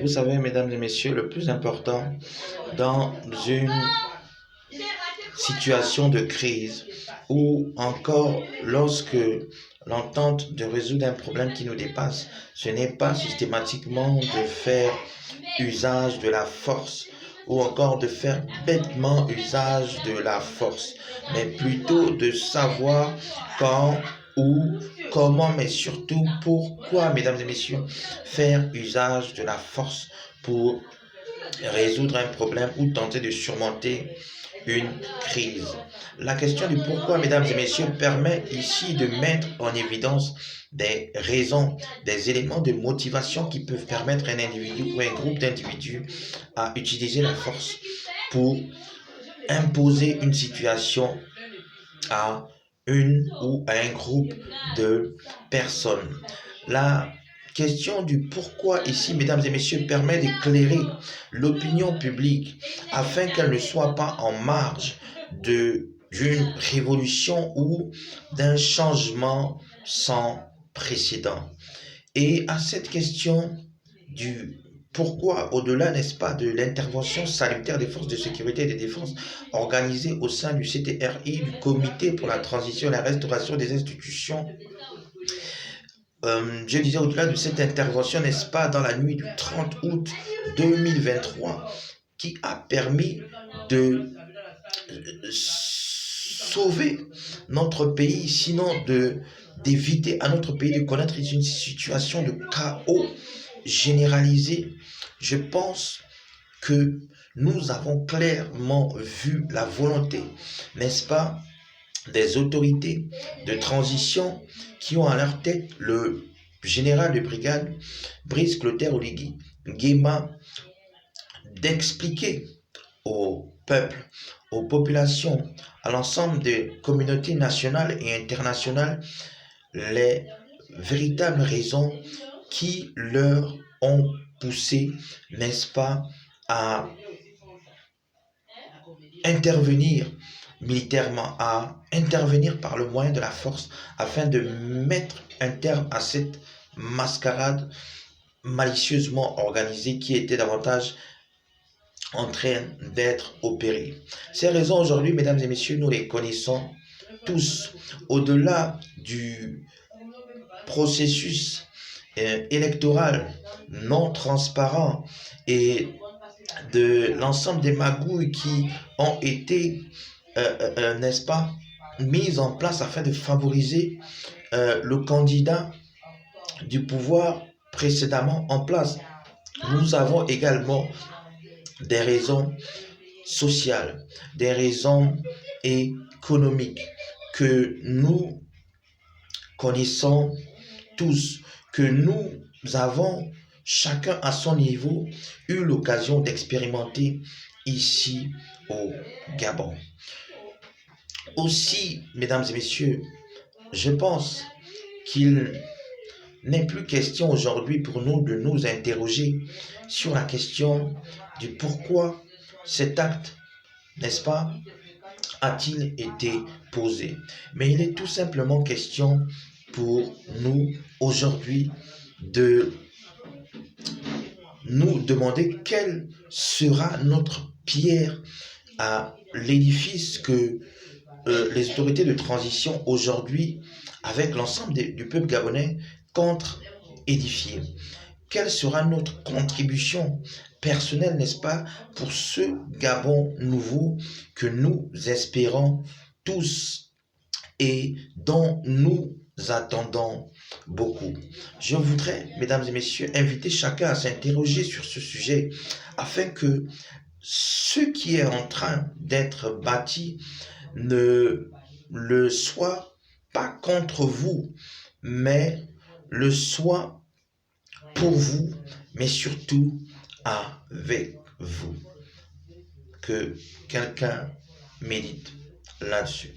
Vous savez, mesdames et messieurs, le plus important dans une situation de crise ou encore lorsque l'on tente de résoudre un problème qui nous dépasse, ce n'est pas systématiquement de faire usage de la force ou encore de faire bêtement usage de la force, mais plutôt de savoir quand, où, comment, mais surtout pourquoi, mesdames et messieurs, faire usage de la force pour résoudre un problème ou tenter de surmonter une crise. La question du pourquoi, mesdames et messieurs, permet ici de mettre en évidence des raisons, des éléments de motivation qui peuvent permettre à un individu ou un groupe d'individus à utiliser la force pour imposer une situation à une ou à un groupe de personnes. La question du pourquoi ici, mesdames et messieurs, permet d'éclairer l'opinion publique afin qu'elle ne soit pas en marge d'une révolution ou d'un changement sans précédent. Et à cette question du pourquoi, au-delà, n'est-ce pas, de l'intervention salutaire des forces de sécurité et de défense organisées au sein du CTRI, du Comité pour la transition et la restauration des institutions, je disais au-delà de cette intervention, n'est-ce pas, dans la nuit du 30 août 2023, qui a permis de sauver notre pays, sinon d'éviter à notre pays de connaître une situation de chaos généralisé. Je pense que nous avons clairement vu la volonté, n'est-ce pas, des autorités de transition qui ont à leur tête le général de brigade Brice Clotaire Oligui Nguema d'expliquer au peuple, aux populations, à l'ensemble des communautés nationales et internationales les véritables raisons qui leur ont poussé, n'est-ce pas, à intervenir militairement, à intervenir par le moyen de la force afin de mettre un terme à cette mascarade malicieusement organisée qui était davantage en train d'être opérée. Ces raisons aujourd'hui, mesdames et messieurs, nous les connaissons tous. Au-delà du processus électoral non transparent et de l'ensemble des magouilles qui ont été, n'est-ce pas, mises en place afin de favoriser le candidat du pouvoir précédemment en place. Nous avons également des raisons sociales, des raisons économiques que nous connaissons tous, que nous avons chacun à son niveau eu l'occasion d'expérimenter ici au Gabon. Aussi, mesdames et messieurs, je pense qu'il n'est plus question aujourd'hui pour nous de nous interroger sur la question du pourquoi cet acte, n'est-ce pas, a-t-il été posé. Mais il est tout simplement question pour nous aujourd'hui de nous demander quelle sera notre pierre à l'édifice que les autorités de transition aujourd'hui, avec l'ensemble du peuple gabonais, comptent édifier. Quelle sera notre contribution personnelle, n'est-ce pas, pour ce Gabon nouveau que nous espérons tous et dont nous attendons beaucoup. Je voudrais, mesdames et messieurs, inviter chacun à s'interroger sur ce sujet afin que ce qui est en train d'être bâti ne le soit pas contre vous, mais le soit pour vous, mais surtout avec vous. Que quelqu'un médite là-dessus.